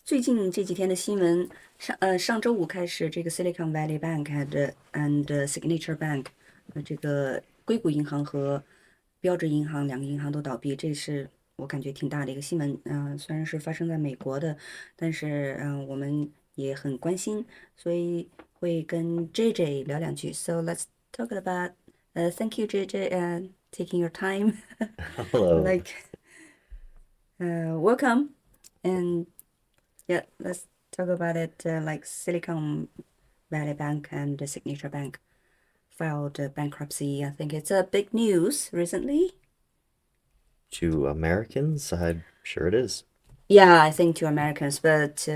最近这几天的新闻，上周五开始，这个 Silicon Valley Bank and Signature Bank，这个硅谷银行和标志银行两个银行都倒闭，这是我感觉挺大的一个新闻。虽然是发生在美国的，但是我们也很关心，所以会跟 JJ 聊两句。So let's talk about. Thank you, JJ, taking your time. Hello. Like, welcome. And yeah, let's talk about it. Like Silicon Valley Bank and the Signature Bank filed bankruptcy. I think it's a big news recently. To Americans, I'm sure it is. Yeah, I think to Americans, but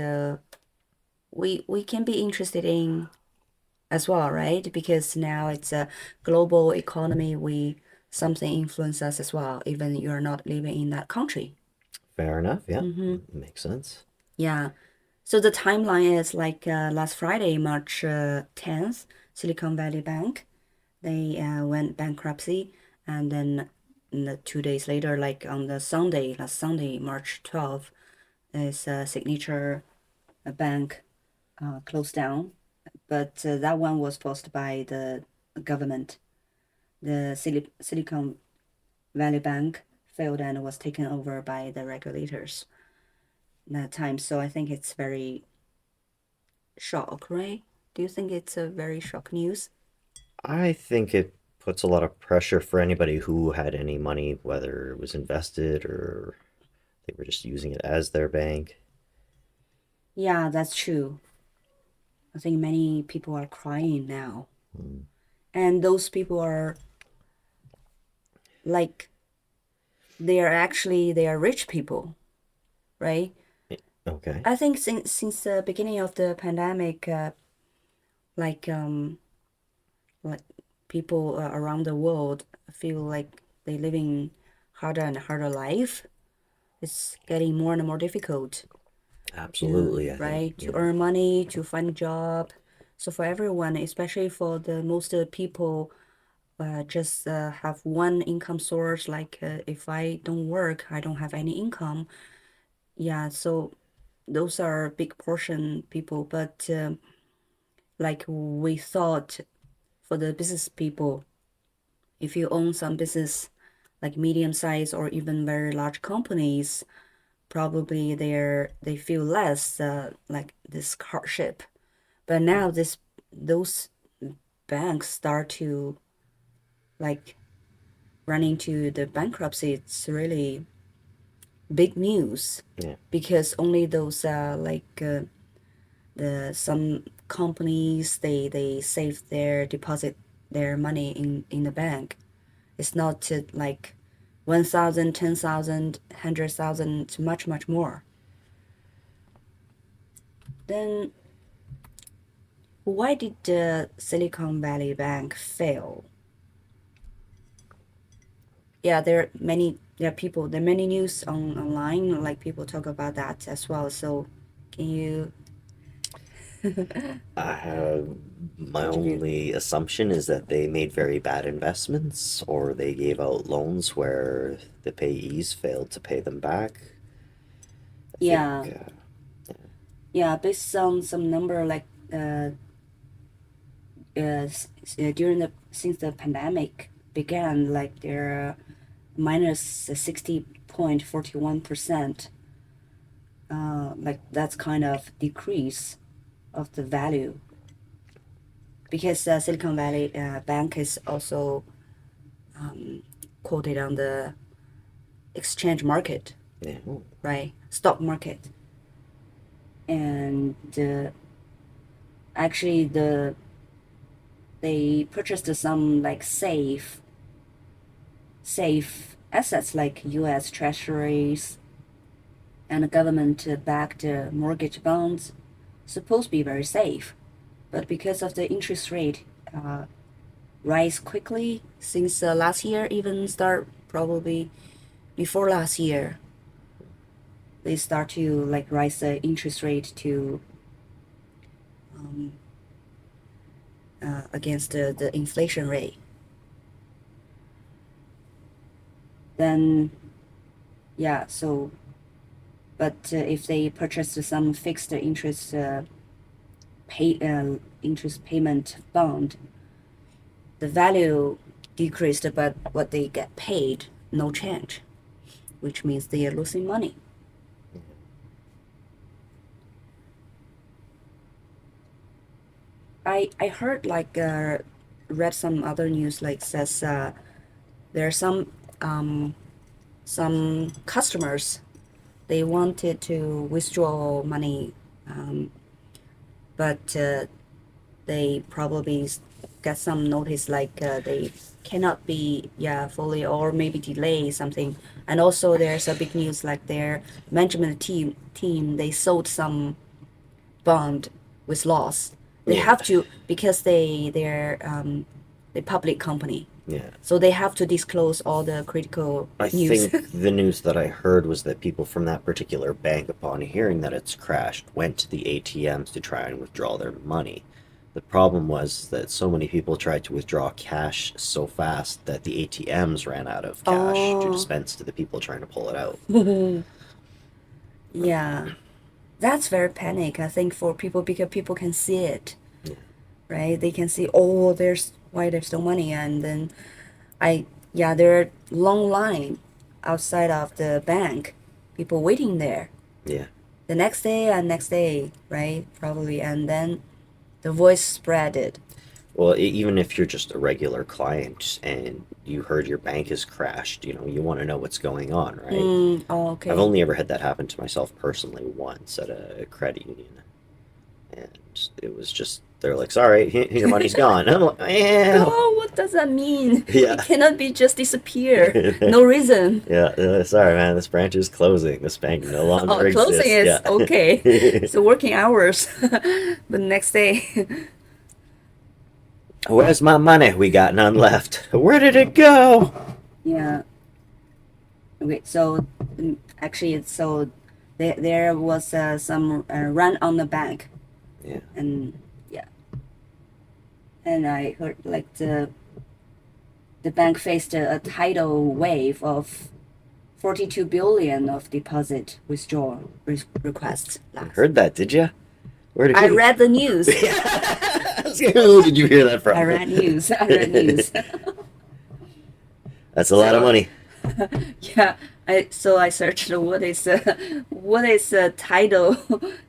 we can be interested in as well, right? Because now it's a global economy. We something influence us as well, even you're not living in that country. Fair enough. Yeah, Mm-hmm. makes sense. Yeah. So the timeline is like last Friday, March 10th, Silicon Valley Bank. They went bankruptcy, and then 2 days later, like on the Sunday, last Sunday, March 12th, is Signature Bank closed down. But that one was forced by the government. The Silicon Valley Bank failed and was taken over by the regulators that time. So I think it's very shock, right? Do you think it's a very shock news? I think it puts a lot of pressure for anybody who had any money, whether it was invested or they were just using it as their bank. Yeah, that's true. I think many people are crying now. Mm. And those people are like they are rich people, right? Okay. I think since the beginning of the pandemic, like um like people around the world feel like they living harder and harder life. It's getting more and more difficult to Absolutely, I think. right to Yeah. earn money, to find a job. So for everyone, especially for the most people just have one income source. Like if I don't work, I don't have any income. Yeah, so those are big portion people. But like we thought for the business people, if you own some business, like medium size or even very large companies, probably they feel less like this hardship. But now this those banks start to like run into the bankruptcy. It's really big news Yeah. because only those the some companies they save their deposit their money in the bank. It's not like 1,000, 10,000, 100,000. It's much more. Then why did the Silicon Valley Bank fail? Yeah, there are many news online, like people talk about that as well. So can you Uh, my contribute? only assumption is that they made very bad investments or they gave out loans where the payees failed to pay them back. I think Yeah, yeah, based on some number like uh, during the since the pandemic began, like they're minus 60.41%. Like that's kind of decrease of the value because Silicon Valley Bank is also um, quoted on the exchange market, yeah. right? Stock market, and actually they purchased some like safe assets like U.S. Treasuries and government-backed mortgage bonds, supposed to be very safe, but because of the interest rate rise quickly since last year, even start probably before last year, they start to like rise the interest rate to um, against the inflation rate. Then yeah, so But if they purchased some fixed interest payment bond, the value decreased, but what they get paid, no change, which means they are losing money. I heard read some other news says there are some customers they wanted to withdraw money, but they probably get some notice they cannot be fully or maybe delay something. And also there's a big news their management team they sold some bond with loss. They Yeah. have to because they're a public company, Yeah. so they have to disclose all the critical I news. think the news that I heard was that people from that particular bank, upon hearing that it's crashed, went to the ATMs to try and withdraw their money. The problem was that so many people tried to withdraw cash so fast that the ATMs ran out of cash to Oh, dispense to the people trying to pull it out. yeah, that's very panic. I think for people because people can see it, Yeah. right? They can see, oh, there's no money, and then there are long line outside of the bank, people waiting there. Yeah. The next day, right? Probably, and then the voice spread it. Well, even if you're just a regular client and you heard your bank has crashed, you want to know what's going on, right? Oh, I've okay. only ever had that happen to myself personally once at a credit union. And it was just, they're like, sorry, your money's gone. I'm like, yeah. Oh, what does that mean? Yeah. It cannot be just disappear. No reason. Yeah, sorry, man, this branch is closing. This bank no Oh, longer closing exists. is Yeah. okay. So working hours. But next day. Where's my money? We got none left. Where did it go? Yeah. Okay, so actually, so there was some run on the bank, Yeah. and yeah, and I heard the bank faced a tidal wave of 42 billion of deposit withdrawal requests I last. heard that, did you? Where did I you? read the news. Who did you hear that from? I read news. I read news. That's a lot of So money. yeah, I searched what is a tidal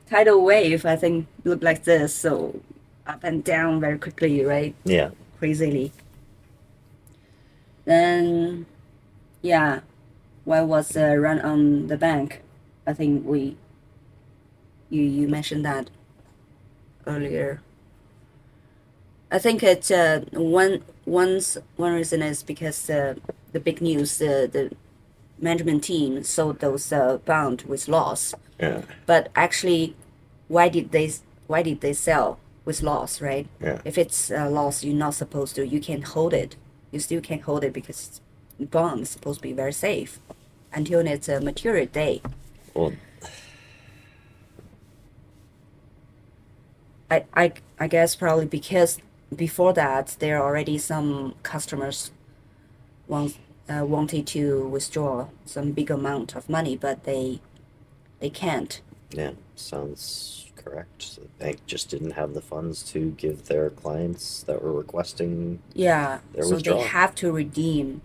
tidal wave. I think look like this. So up and down very quickly, right? Yeah. Crazily. Then yeah, what was run on the bank? I think you mentioned that earlier. I think it's one reason is because the big news the management team sold those bond with loss. Yeah. But actually, why did they why did they sell with loss, right? Yeah. If it's a loss, you're not supposed to. You can hold it. You still can't hold it because bond is supposed to be very safe until it's a maturity day. Well, I guess probably because before that there are already some customers wanted to withdraw some big amount of money, but they can't. yeah, sounds correct. The bank just didn't have the funds to give their clients that were requesting Yeah, their so they withdrawal. have to redeem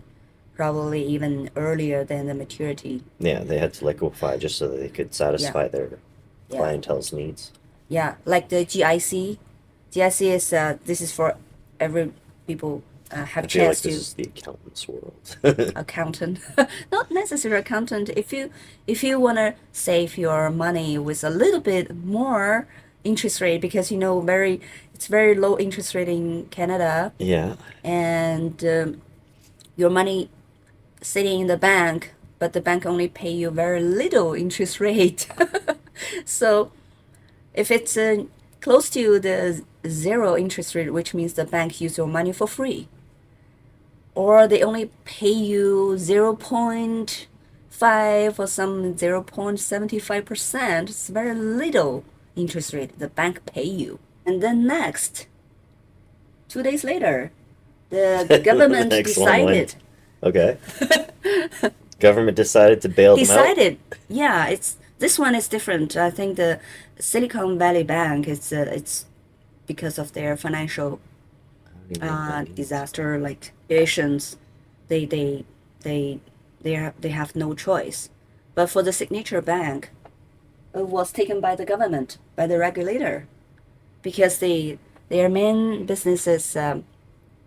probably even earlier than the maturity. Yeah, they had to liquefy just so that they could Yeah, satisfy their yeah, clientele's needs. yeah. Like the GIC. GIC is this is for every people I have feel like chance this to is the accountant's world. accountant. Not necessarily accountant. If you wanna save your money with a little bit more interest rate because it's very low interest rate in Canada, Yeah. and your money sitting in the bank, but the bank only pay you very little interest rate. So if it's close to the zero interest rate, which means the bank use your money for free, or they only pay you 0.5 or some 0.75%, it's very little interest rate the bank pay you. And then next, 2 days later, the The government next one went. decided Okay. Government decided to bail them out. decided, yeah, it's This one is different. I think the Silicon Valley Bank is it's because of their financial I don't even know what that means. disaster like situations, they they they they have no choice. But for the Signature Bank, it was taken by the government, by the regulator, because their main business is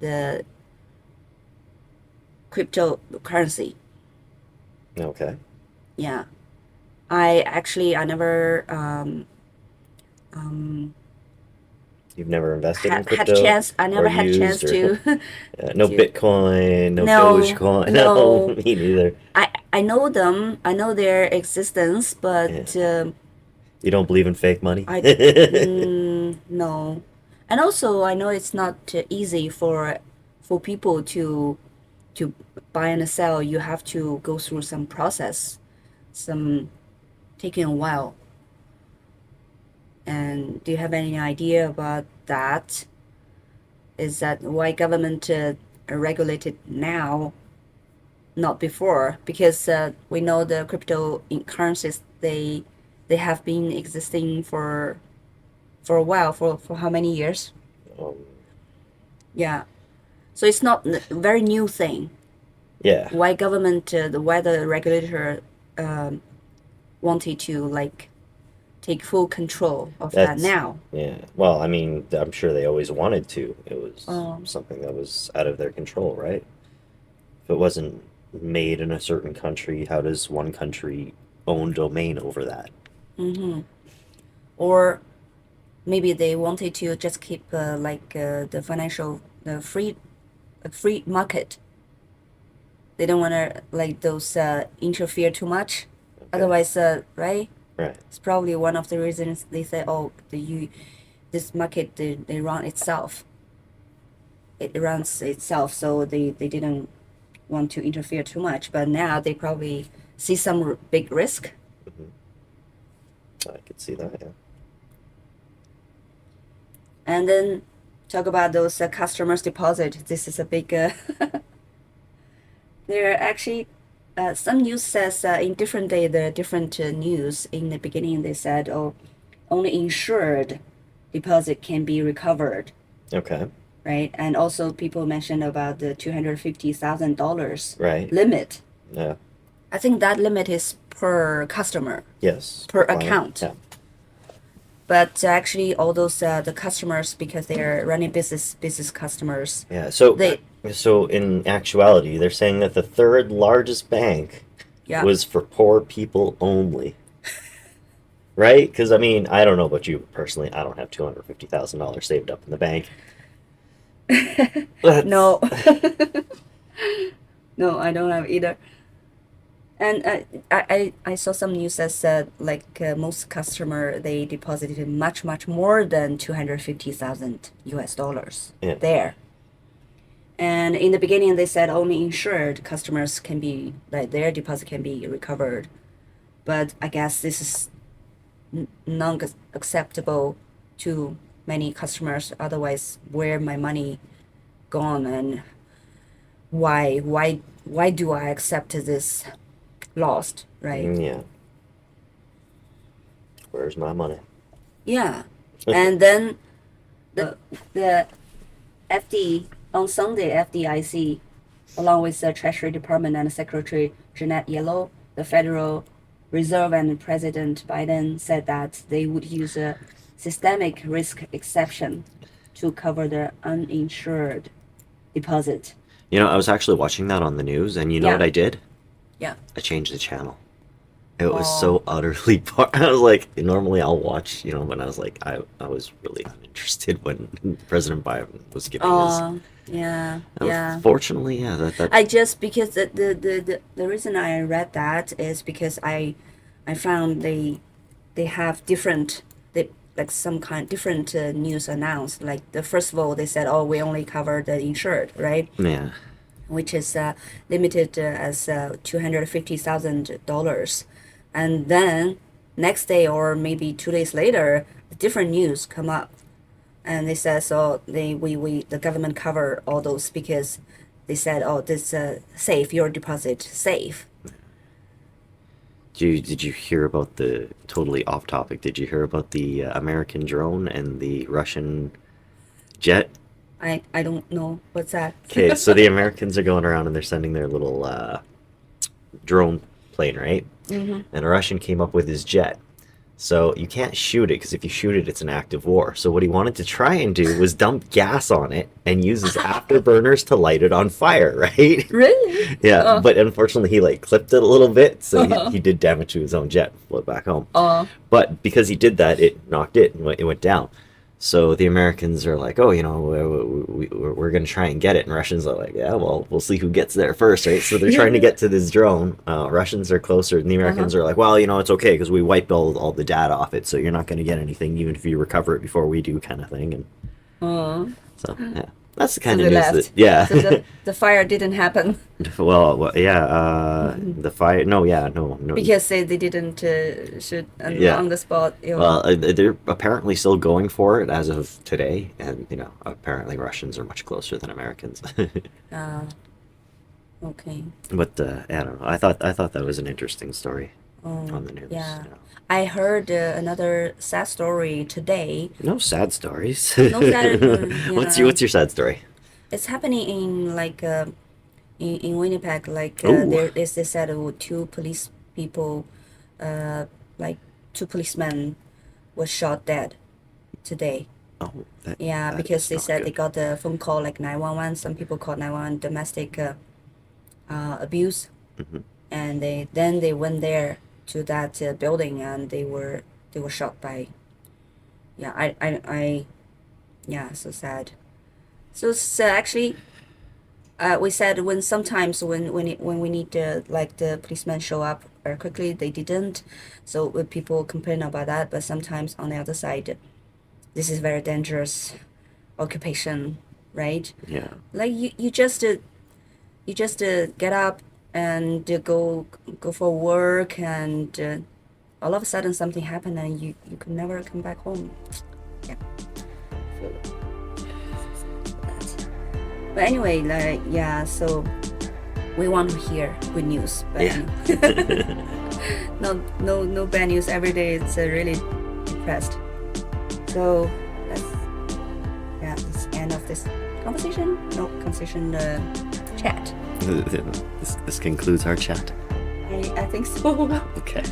the cryptocurrency. Okay. Yeah, I never um You've never invested in had crypto chance. I or never had chance used or to no to. Bitcoin, no No, Dogecoin. No, no. me neither. I know them. I know their existence, Yeah. but You don't believe in fake money? I no. And also, I know it's not easy for people to buy and sell. You have to go through some process, some taking a while. And do you have any idea about that? Is that why government regulated now, not before? Because we know the cryptocurrencies they have been existing for a while, for how many years? Um, Yeah. So it's not a very new thing. yeah. Why government, why the regulator um, wanted to like take full control of that That's now? yeah. Well, I mean, I'm sure they always wanted to. It was Um, something that was out of their control, right? If it wasn't made in a certain country, how does one country own domain over that? mm-hmm. Or maybe they wanted to just keep the financial the free market. They don't want to like those interfere too much. Okay. Otherwise, right? Right. It's probably one of the reasons they say, oh, this market they run itself. It runs itself, so they didn't want to interfere too much. But now they probably see some big risk. Hmm. I could see that, yeah. And then talk about those customers' deposit. This is a big. There are actually some news says in different day the different news. In the beginning, they said, oh, only insured deposit can be recovered, Okay. right? And also people mentioned about the $250,000 Right. limit. Yeah. I think that limit is per customer, Yes. per Per client. account. Yeah. But actually, all those the customers, because they are running business customers, Yeah. So, they so in actuality, they're saying that the third largest bank yeah. was for poor people only, right? Because I mean, I don't know about you personally. I don't have $250,000 saved up in the bank. That's No, no, I don't have either. And I saw some news that said like most customer they deposited much more than 250,000 US dollars yeah. there. And in the beginning they said only insured customers can be like their deposit can be recovered. But I guess this is non-acceptable to many customers. Otherwise, where my money gone and why do I accept this lost, right? Yeah. Where's my money? Yeah. And then the FD on Sunday, FDIC, along with the Treasury Department and Secretary Janet Yellen, the Federal Reserve and President Biden said that they would use a systemic risk exception to cover the uninsured deposit. You know, I was actually watching that on the news, and you know what Yeah, I did? yeah. I changed the channel. It was Oh, so utterly I was like, normally I'll watch, when I was like, I was really uninterested when President Biden was giving his. yeah, yeah. Fortunately, yeah, that I just because the reason I read that is because I found they have different they like some kind different news announced. Like the first of all, they said, "Oh, we only cover the insured," right? yeah, Which is limited as $250,000, and then next day or maybe 2 days later, different news come up, and they said so we the government cover all those because they said, oh, this safe your deposit safe. Did you hear about the totally off topic? Did you hear about the American drone and the Russian jet? I don't know what's that. Okay, so the Americans are going around and they're sending their little drone plane, right? Mm-hmm. And a Russian came up with his jet. So you can't shoot it because if you shoot it, it's an act of war. So what he wanted to try and do was dump gas on it and use his afterburners to light it on fire, right? Really? Yeah, but unfortunately he like clipped it a little bit, so Uh-huh. he did damage to his own jet, flew it back home. Uh, But because he did that, it knocked it and it went down. So the Americans are like, oh, we're going to try and get it. And Russians are like, yeah, well, we'll see who gets there first, right? So they're trying to get to this drone. Russians are closer, and the Americans uh-huh. are like, well, it's okay because we wiped all the data off it, so you're not going to get anything even if you recover it before we do, kind of thing. And Uh, so, yeah, that's the so kind of they news that, left. yeah. So the fire didn't happen Yeah, the fire, no, yeah, no. because they didn't shoot Yeah. on the spot. Well, they're apparently still going for it as of today, and apparently Russians are much closer than Americans. Uh, okay. But I don't know. I thought that was an interesting story on the news. Yeah. I heard another sad story today. No sad stories. No sad, What's your sad story? it's happening in like in Winnipeg. Like Ooh. there is they said two police people, uh, like two policemen was shot dead today. Oh, Yeah, that because is they not said good. they got a phone call like 911. Some people called 911 domestic abuse, Mhm. and they went there to that building and they were shot by. Yeah, yeah, so sad. So actually, we said when sometimes when we need like the policemen show up very quickly, they didn't. So people complain about that, but sometimes on the other side, this is very dangerous occupation, right? Yeah. Like you just get up and go for work, and all of a sudden something happened and you could never come back home. Yeah. But anyway, like yeah, so we want to hear good news, but Yeah. no bad news every day. It's really depressed. So that's the end of this conversation. No conversation chat. This concludes our chat. I think so. Okay.